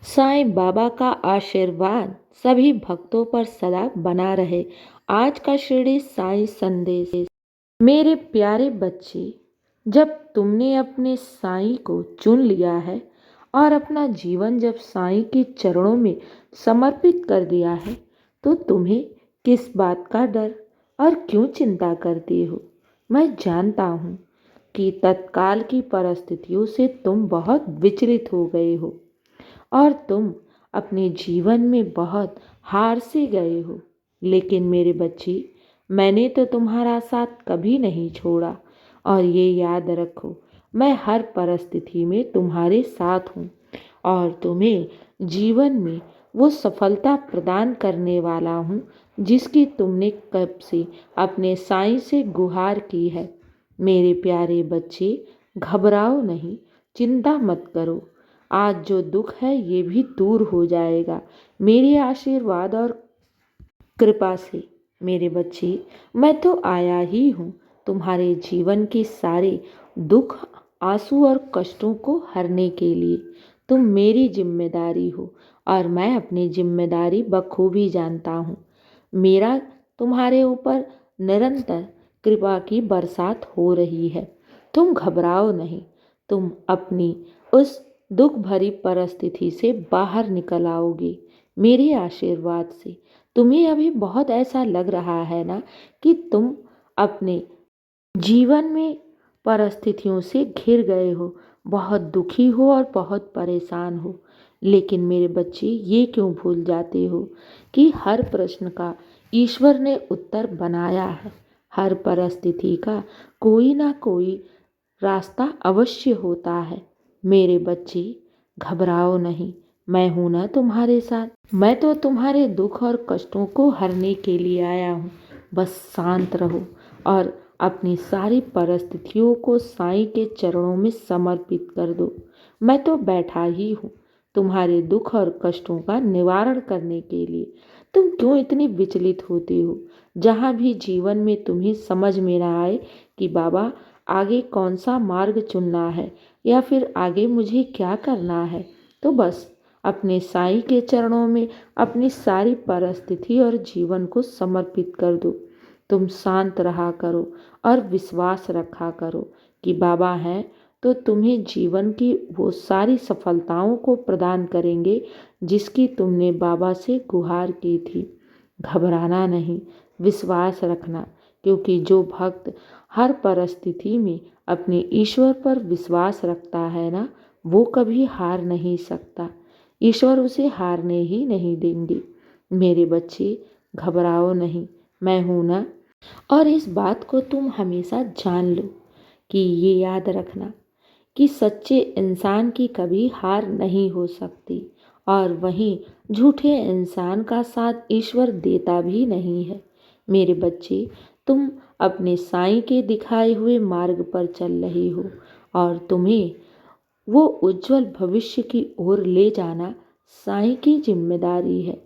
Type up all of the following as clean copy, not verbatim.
साईं बाबा का आशीर्वाद सभी भक्तों पर सदा बना रहे। आज का शिरडी साईं संदेश। मेरे प्यारे बच्चे, जब तुमने अपने साईं को चुन लिया है और अपना जीवन जब साईं के चरणों में समर्पित कर दिया है, तो तुम्हें किस बात का डर और क्यों चिंता करती हो? मैं जानता हूँ कि तत्काल की परिस्थितियों से तुम बहुत विचलित हो गए हो और तुम अपने जीवन में बहुत हार से गए हो। लेकिन मेरे बच्चे, मैंने तो तुम्हारा साथ कभी नहीं छोड़ा और ये याद रखो, मैं हर परिस्थिति में तुम्हारे साथ हूँ और तुम्हें जीवन में वो सफलता प्रदान करने वाला हूँ जिसकी तुमने कब से अपने साईं से गुहार की है। मेरे प्यारे बच्चे, घबराओ नहीं, चिंता मत करो। आज जो दुख है ये भी दूर हो जाएगा मेरे आशीर्वाद और कृपा से। मेरे बच्चे, मैं तो आया ही हूँ तुम्हारे जीवन के सारे दुख, आंसू और कष्टों को हरने के लिए। तुम मेरी जिम्मेदारी हो और मैं अपनी जिम्मेदारी बखूबी जानता हूँ। मेरा तुम्हारे ऊपर निरंतर कृपा की बरसात हो रही है। तुम घबराओ नहीं, तुम अपनी उस दुख भरी परिस्थिति से बाहर निकल आओगे मेरे आशीर्वाद से। तुम्हें अभी बहुत ऐसा लग रहा है ना कि तुम अपने जीवन में परिस्थितियों से घिर गए हो, बहुत दुखी हो और बहुत परेशान हो। लेकिन मेरे बच्चे, ये क्यों भूल जाते हो कि हर प्रश्न का ईश्वर ने उत्तर बनाया है। हर परिस्थिति का कोई ना कोई रास्ता अवश्य होता है। मेरे बच्चे, घबराओ नहीं, मैं हूं ना तुम्हारे साथ। मैं तो तुम्हारे दुख और कष्टों को हरने के लिए आया हूँ। बस शांत रहो और अपनी सारी परिस्थितियों को साईं के चरणों में समर्पित कर दो। मैं तो बैठा ही हूँ तुम्हारे दुख और कष्टों का निवारण करने के लिए। तुम क्यों इतनी विचलित होती हो? जहाँ भी जीवन में तुम्हें समझ में ना आए कि बाबा आगे कौन सा मार्ग चुनना है या फिर आगे मुझे क्या करना है, तो बस अपने साईं के चरणों में अपनी सारी परिस्थिति और जीवन को समर्पित कर दो। तुम शांत रहा करो और विश्वास रखा करो कि बाबा हैं तो तुम्हें जीवन की वो सारी सफलताओं को प्रदान करेंगे जिसकी तुमने बाबा से गुहार की थी। घबराना नहीं, विश्वास रखना, क्योंकि जो भक्त हर परिस्थिति में अपने ईश्वर पर विश्वास रखता है ना, वो कभी हार नहीं सकता। ईश्वर उसे हारने ही नहीं देंगे। मेरे बच्चे, घबराओ नहीं, मैं हूं ना। और इस बात को तुम हमेशा जान लो कि ये याद रखना कि सच्चे इंसान की कभी हार नहीं हो सकती और वहीं झूठे इंसान का साथ ईश्वर देता भी नहीं है। मेरे बच्चे, तुम अपने साईं के दिखाए हुए मार्ग पर चल रहे हो और तुम्हें वो उज्जवल भविष्य की ओर ले जाना साईं की जिम्मेदारी है।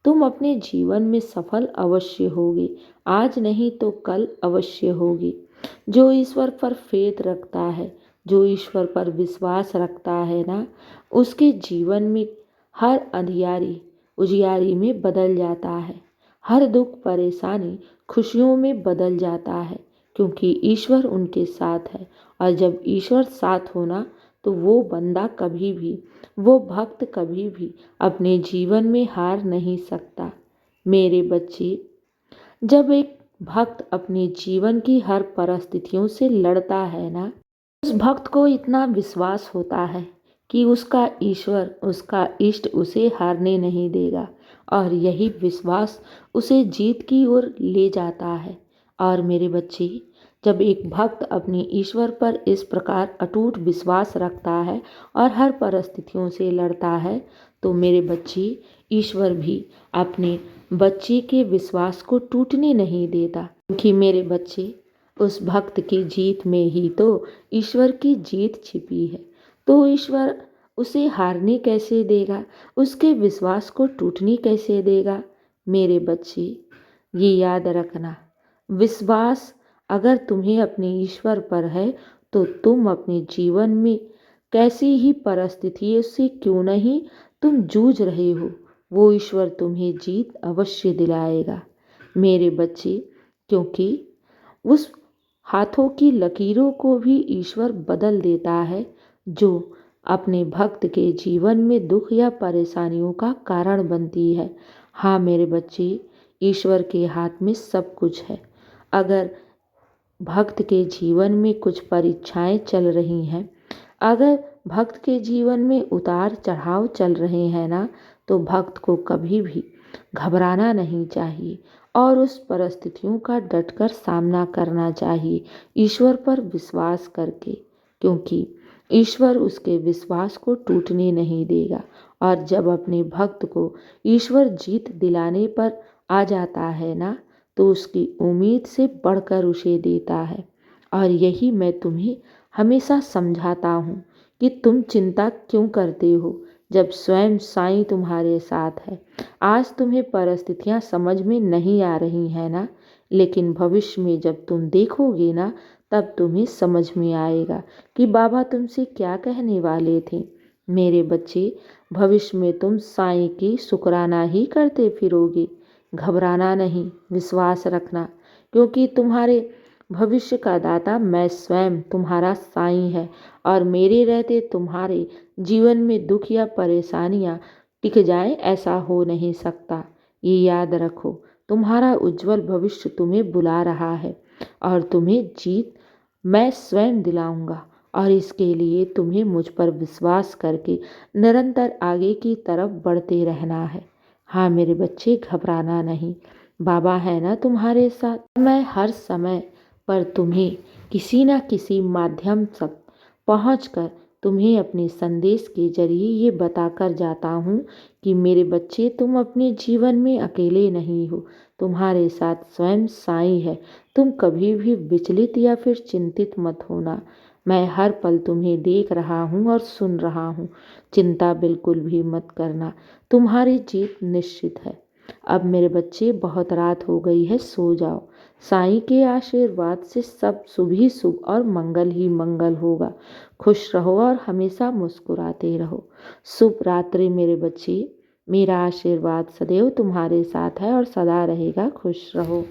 तुम अपने जीवन में सफल अवश्य होगे, आज नहीं तो कल अवश्य होगी। जो ईश्वर पर फेथ रखता है, जो ईश्वर पर विश्वास रखता है ना, उसके जीवन में हर अंधियारी उजियारी में बदल जाता है। हर दुख परेशानी खुशियों में बदल जाता है, क्योंकि ईश्वर उनके साथ है। और जब ईश्वर साथ होना, तो वो बंदा कभी भी, वो भक्त कभी भी अपने जीवन में हार नहीं सकता। मेरे बच्चे, जब एक भक्त अपने जीवन की हर परिस्थितियों से लड़ता है ना, उस भक्त को इतना विश्वास होता है कि उसका ईश्वर, उसका इष्ट उसे हारने नहीं देगा और यही विश्वास उसे जीत की ओर ले जाता है। और मेरे बच्चे, जब एक भक्त अपने ईश्वर पर इस प्रकार अटूट विश्वास रखता है और हर परिस्थितियों से लड़ता है, तो मेरे बच्चे, ईश्वर भी अपने बच्चे के विश्वास को टूटने नहीं देता। क्योंकि मेरे बच्चे, उस भक्त की जीत में ही तो ईश्वर की जीत छिपी है। तो ईश्वर उसे हारने कैसे देगा, उसके विश्वास को टूटने कैसे देगा? मेरे बच्चे, ये याद रखना, विश्वास अगर तुम्हें अपने ईश्वर पर है तो तुम अपने जीवन में कैसी ही परिस्थितियों से क्यों नहीं, तुम जूझ रहे हो वो ईश्वर तुम्हें जीत अवश्य दिलाएगा मेरे बच्चे, क्योंकि उस हाथों की लकीरों को भी ईश्वर बदल देता है जो अपने भक्त के जीवन में दुख या परेशानियों का कारण बनती है। हाँ मेरे बच्चे, ईश्वर के हाथ में सब कुछ है। अगर भक्त के जीवन में कुछ परीक्षाएं चल रही हैं, अगर भक्त के जीवन में उतार चढ़ाव चल रहे हैं ना, तो भक्त को कभी भी घबराना नहीं चाहिए और उस परिस्थितियों का डटकर सामना करना चाहिए, ईश्वर पर विश्वास करके, क्योंकि ईश्वर उसके विश्वास को टूटने नहीं देगा। और जब अपने भक्त को ईश्वर जीत दिलाने पर आ जाता है ना, तो उसकी उम्मीद से बढ़कर उसे देता है। और यही मैं तुम्हें हमेशा समझाता हूँ कि तुम चिंता क्यों करते हो जब स्वयं साईं तुम्हारे साथ है। आज तुम्हें परिस्थितियाँ समझ में नहीं आ रही हैं ना, लेकिन भविष्य में जब तुम देखोगे ना, तब तुम्हें समझ में आएगा कि बाबा तुमसे क्या कहने वाले थे। मेरे बच्चे, भविष्य में तुम साईं की शुक्राना ही करते फिरोगे। घबराना नहीं, विश्वास रखना, क्योंकि तुम्हारे भविष्य का दाता मैं स्वयं तुम्हारा साईं है और मेरे रहते तुम्हारे जीवन में दुख या परेशानियां टिक जाएं, ऐसा हो नहीं सकता। ये याद रखो, तुम्हारा उज्जवल भविष्य तुम्हें बुला रहा है और तुम्हें जीत मैं स्वयं दिलाऊंगा। और इसके लिए तुम्हें मुझ पर विश्वास करके निरंतर आगे की तरफ बढ़ते रहना है। हाँ मेरे बच्चे, घबराना नहीं, बाबा है ना तुम्हारे साथ। मैं हर समय पर तुम्हें किसी न किसी माध्यम तक पहुंचकर तुम्हें अपने संदेश के जरिए ये बताकर जाता हूँ कि मेरे बच्चे, तुम अपने जीवन में अकेले नहीं हो, तुम्हारे साथ स्वयं साईं है। तुम कभी भी विचलित या फिर चिंतित मत होना। मैं हर पल तुम्हें देख रहा हूँ और सुन रहा हूँ। चिंता बिल्कुल भी मत करना, तुम्हारी जीत निश्चित है। अब मेरे बच्चे, बहुत रात हो गई है, सो जाओ। साईं के आशीर्वाद से सब शुभ ही शुभ और मंगल ही मंगल होगा। खुश रहो और हमेशा मुस्कुराते रहो। शुभ रात्रि मेरे बच्चे। मेरा आशीर्वाद सदैव तुम्हारे साथ है और सदा रहेगा। खुश रहो।